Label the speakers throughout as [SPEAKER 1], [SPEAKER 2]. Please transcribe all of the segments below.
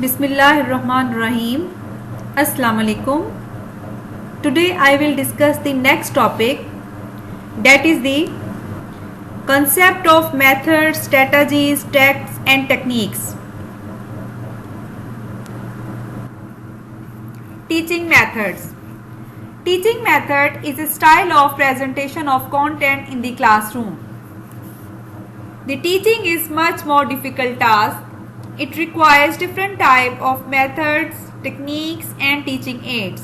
[SPEAKER 1] Bismillahirrahmanirrahim. Assalamu alaikum. Today I will discuss the next topic, that is the concept of methods, strategies, tactics and techniques. Teaching methods. Teaching method is a style of presentation of content in the classroom. The teaching is much more difficult task. It requires different type of methods, techniques and teaching aids.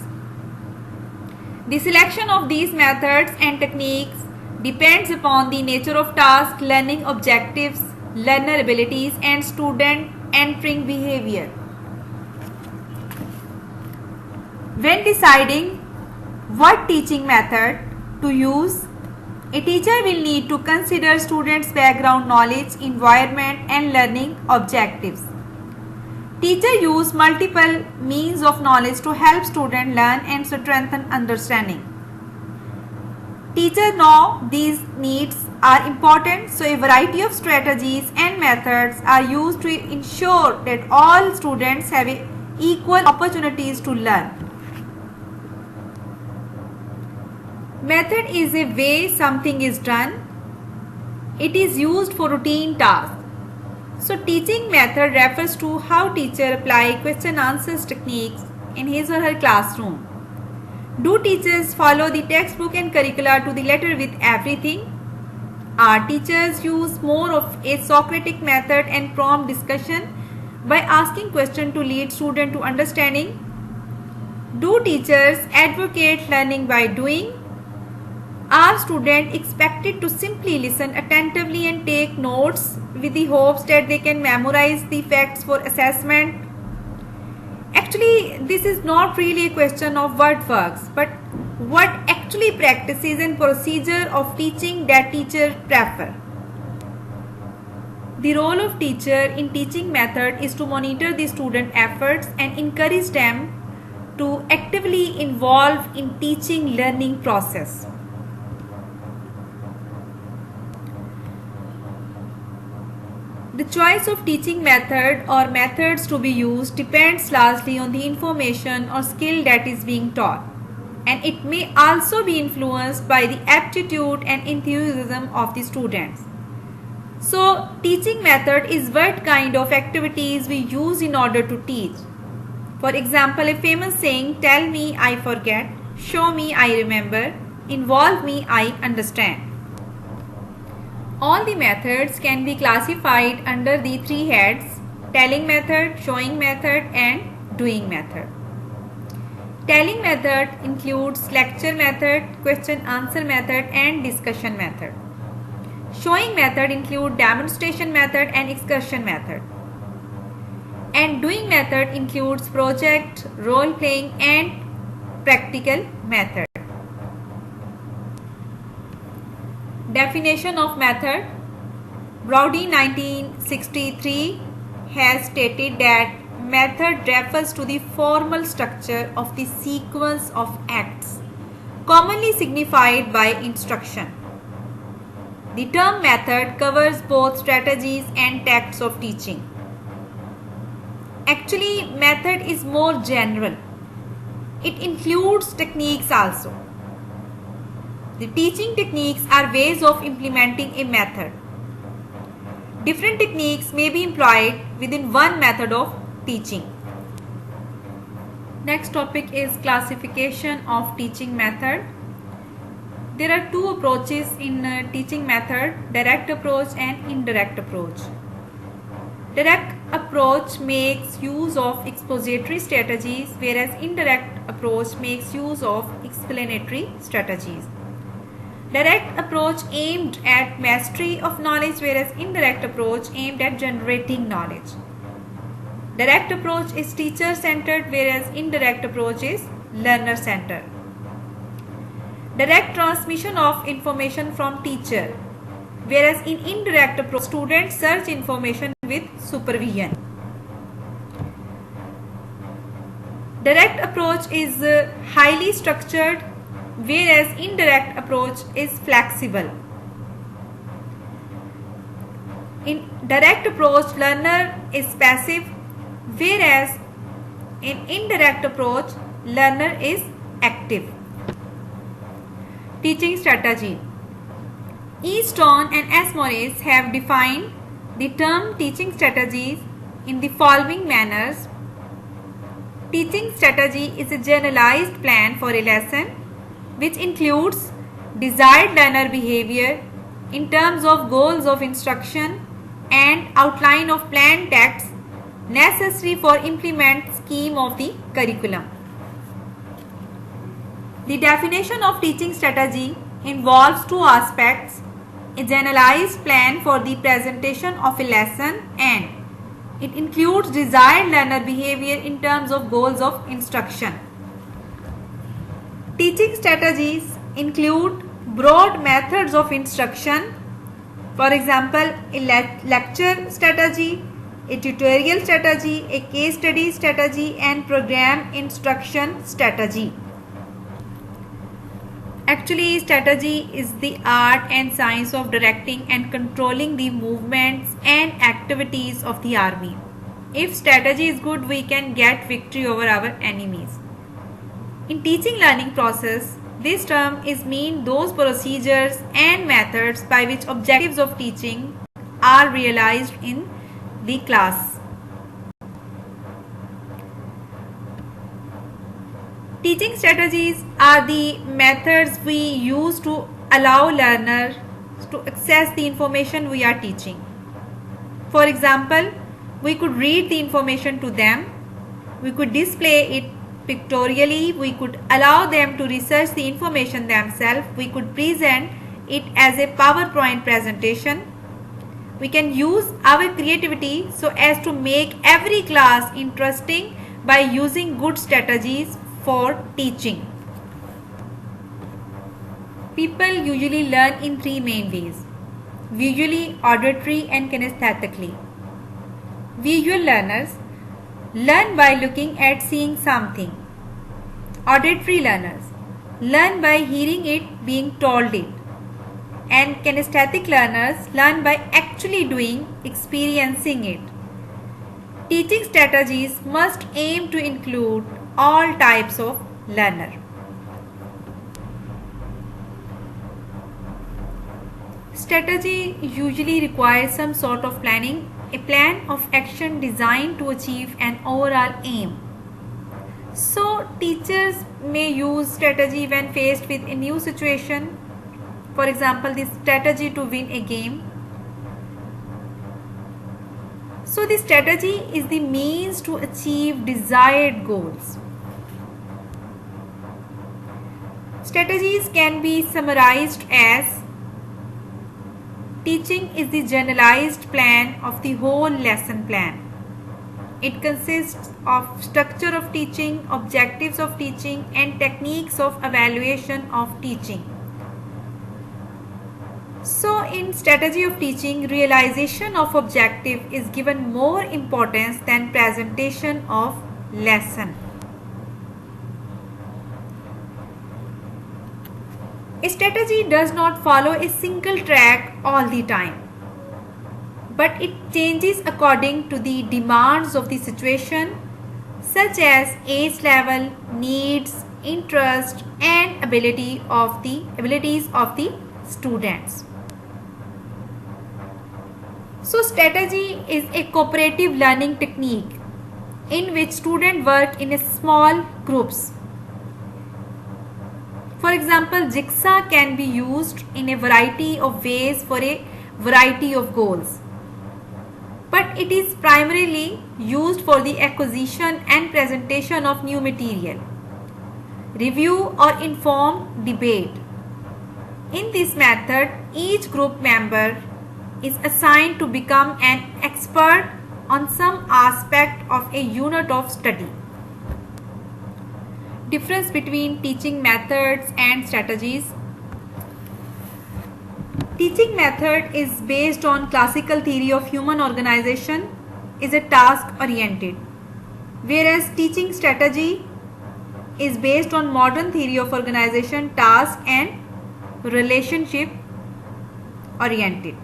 [SPEAKER 1] The selection of these methods and techniques depends upon the nature of task, learning objectives, learner abilities and student entering behavior. When deciding what teaching method to use, a teacher will need to consider students' background knowledge, environment and learning objectives. Teacher use multiple means of knowledge to help students learn and strengthen understanding. Teachers know these needs are important, so a variety of strategies and methods are used to ensure that all students have equal opportunities to learn. Method is a way something is done. It is used for routine tasks. So teaching method refers to how teacher apply question answers techniques in his or her classroom. Do teachers follow the textbook and curricula to the letter with everything? Are teachers use more of a Socratic method and prompt discussion by asking questions to lead student to understanding? Do teachers advocate learning by doing? Are students expected to simply listen attentively and take notes with the hopes that they can memorize the facts for assessment? Actually, this is not really a question of what works, but what actually practices and procedure of teaching that teacher prefer. The role of teacher in teaching method is to monitor the student efforts and encourage them to actively involve in teaching learning process. The choice of teaching method or methods to be used depends largely on the information or skill that is being taught, and it may also be influenced by the aptitude and enthusiasm of the students. So, teaching method is what kind of activities we use in order to teach. For example, a famous saying, "Tell me, I forget; show me, I remember; involve me, I understand." All the methods can be classified under the three heads: telling method, showing method and doing method. Telling method includes lecture method, question answer method and discussion method. Showing method includes demonstration method and excursion method. And doing method includes project, role playing and practical method. Definition of method. Brody 1963 has stated that method refers to the formal structure of the sequence of acts, commonly signified by instruction. The term method covers both strategies and tactics of teaching. Actually, method is more general. It includes techniques also. The teaching techniques are ways of implementing a method. Different techniques may be employed within one method of teaching. Next topic is classification of teaching method. There are two approaches in teaching method: direct approach and indirect approach. Direct approach makes use of expository strategies, whereas indirect approach makes use of explanatory strategies. Direct approach aimed at mastery of knowledge, whereas indirect approach aimed at generating knowledge. Direct approach is teacher-centered, whereas indirect approach is learner-centered. Direct transmission of information from teacher, whereas in indirect approach, students search information with supervision. Direct approach is highly structured, whereas indirect approach is flexible. In direct approach, learner is passive whereas in indirect approach, learner is active. Teaching strategy. E. Stone and S. Morris have defined the term teaching strategies in the following manners. Teaching strategy is a generalized plan for a lesson which includes desired learner behavior in terms of goals of instruction and outline of planned texts necessary for implement scheme of the curriculum. The definition of teaching strategy involves two aspects: a generalized plan for the presentation of a lesson, and it includes desired learner behavior in terms of goals of instruction. Teaching strategies include broad methods of instruction, for example, a lecture strategy, a tutorial strategy, a case study strategy, and program instruction strategy. Actually, strategy is the art and science of directing and controlling the movements and activities of the army. If strategy is good, we can get victory over our enemies. In teaching learning process, this term is mean those procedures and methods by which objectives of teaching are realized in the class. Teaching strategies are the methods we use to allow learners to access the information we are teaching. For example, we could read the information to them, we could display it pictorially, we could allow them to research the information themselves, we could present it as a PowerPoint presentation. We can use our creativity so as to make every class interesting by using good strategies for teaching. People usually learn in three main ways: visually, auditory, and kinesthetically. Visual learners learn by looking at seeing something. Auditory learners learn by hearing it, being told it. And kinesthetic learners learn by actually doing, experiencing it. Teaching strategies must aim to include all types of learner. Strategy usually requires some sort of planning, a plan of action designed to achieve an overall aim. So teachers may use strategy when faced with a new situation. For example, the strategy to win a game. So the strategy is the means to achieve desired goals. Strategies can be summarized as: teaching is the generalized plan of the whole lesson plan. It consists of structure of teaching, objectives of teaching, and techniques of evaluation of teaching. So in strategy of teaching, realization of objective is given more importance than presentation of lesson. A strategy does not follow a single track all the time, but it changes according to the demands of the situation, such as age level, needs, interest, and abilities of the students. So strategy is a cooperative learning technique in which students work in small groups. For example, jigsaw can be used in a variety of ways for a variety of goals, but it is primarily used for the acquisition and presentation of new material, review or informed debate. In this method, each group member is assigned to become an expert on some aspect of a unit of study. Difference between teaching methods and strategies. Teaching method is based on classical theory of human organization, is a task oriented, whereas teaching strategy is based on modern theory of organization, task and relationship oriented.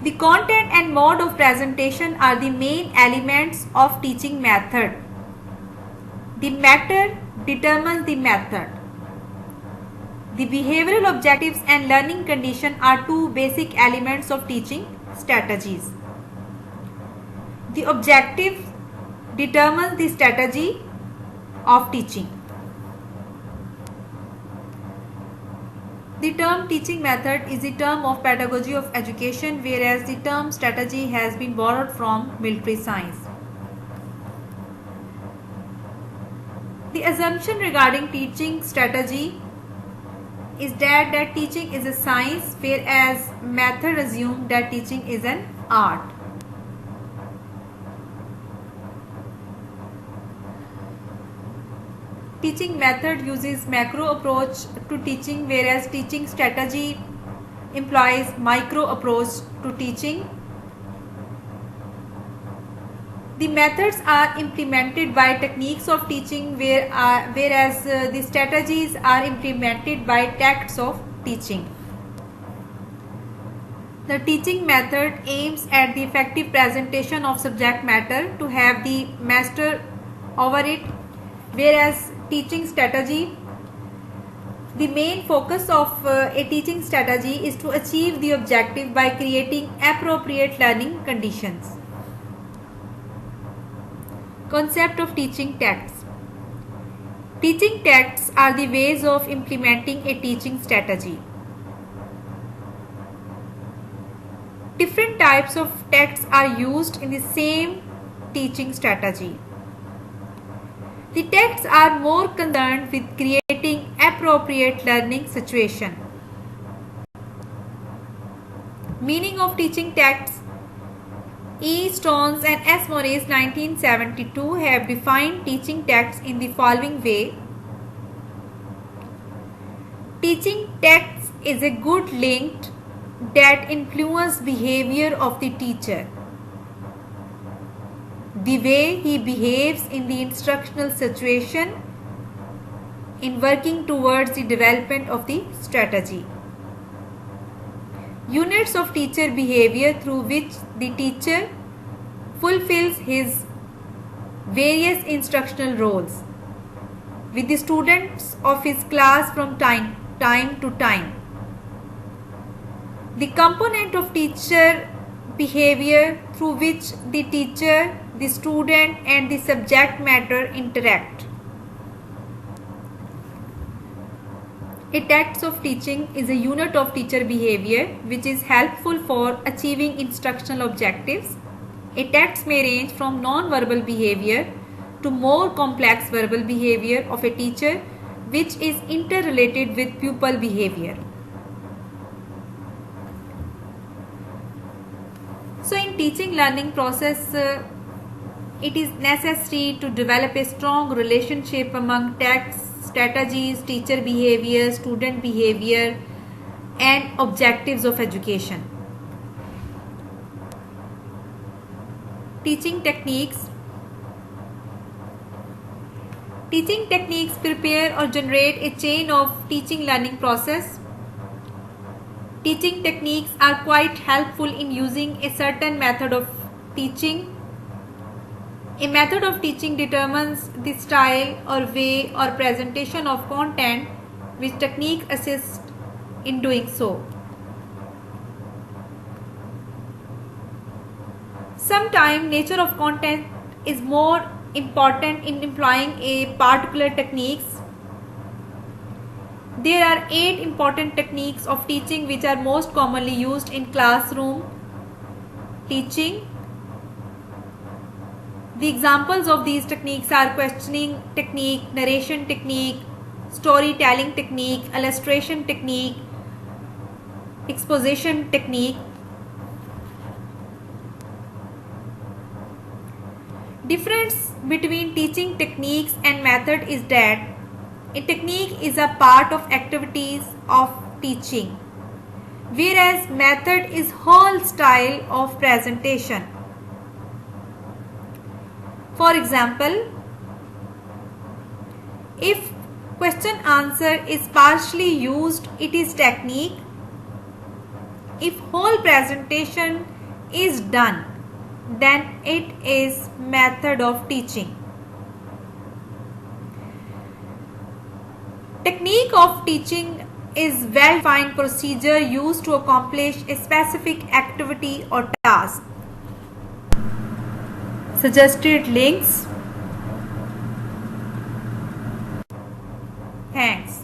[SPEAKER 1] The content and mode of presentation are the main elements of teaching method. The matter determines the method. The behavioral objectives and learning condition are two basic elements of teaching strategies. The objective determines the strategy of teaching. The term teaching method is the term of pedagogy of education, whereas the term strategy has been borrowed from military science. The assumption regarding teaching strategy is that teaching is a science, whereas method assume that teaching is an art. Teaching method uses macro approach to teaching, whereas teaching strategy employs micro approach to teaching. The methods are implemented by techniques of teaching, whereas the strategies are implemented by tactics of teaching. The teaching method aims at the effective presentation of subject matter to have the master over it, whereas teaching strategy, the main focus of a teaching strategy is to achieve the objective by creating appropriate learning conditions. Concept of teaching tactics. Teaching tactics are the ways of implementing a teaching strategy. Different types of tactics are used in the same teaching strategy. The tactics are more concerned with creating appropriate learning situation. Meaning of teaching tactics. E. Stones and S. Morris 1972 have defined teaching tactics in the following way. Teaching tactics is a good link that influence behavior of the teacher. The way he behaves in the instructional situation in working towards the development of the strategy. Units of teacher behavior through which the teacher fulfills his various instructional roles with the students of his class from time to time. The component of teacher behavior through which the teacher, the student and the subject matter interact. A tactics of teaching is a unit of teacher behavior which is helpful for achieving instructional objectives. A tactics may range from non-verbal behavior to more complex verbal behavior of a teacher which is interrelated with pupil behavior. So in teaching learning process, it is necessary to develop a strong relationship among tactics, strategies, teacher behavior, student behavior and objectives of education. Teaching techniques. Teaching techniques prepare or generate a chain of teaching learning process. Teaching techniques are quite helpful in using a certain method of teaching. A method of teaching determines the style or way or presentation of content which technique assists in doing so. Sometimes nature of content is more important in employing a particular techniques. There are 8 important techniques of teaching which are most commonly used in classroom teaching. The examples of these techniques are questioning technique, narration technique, storytelling technique, illustration technique, exposition technique. Difference between teaching techniques and method is that a technique is a part of activities of teaching, whereas method is whole style of presentation. For example, if question answer is partially used, it is technique. If whole presentation is done, then it is method of teaching. Technique of teaching is well-defined procedure used to accomplish a specific activity or task. Suggested links. Thanks.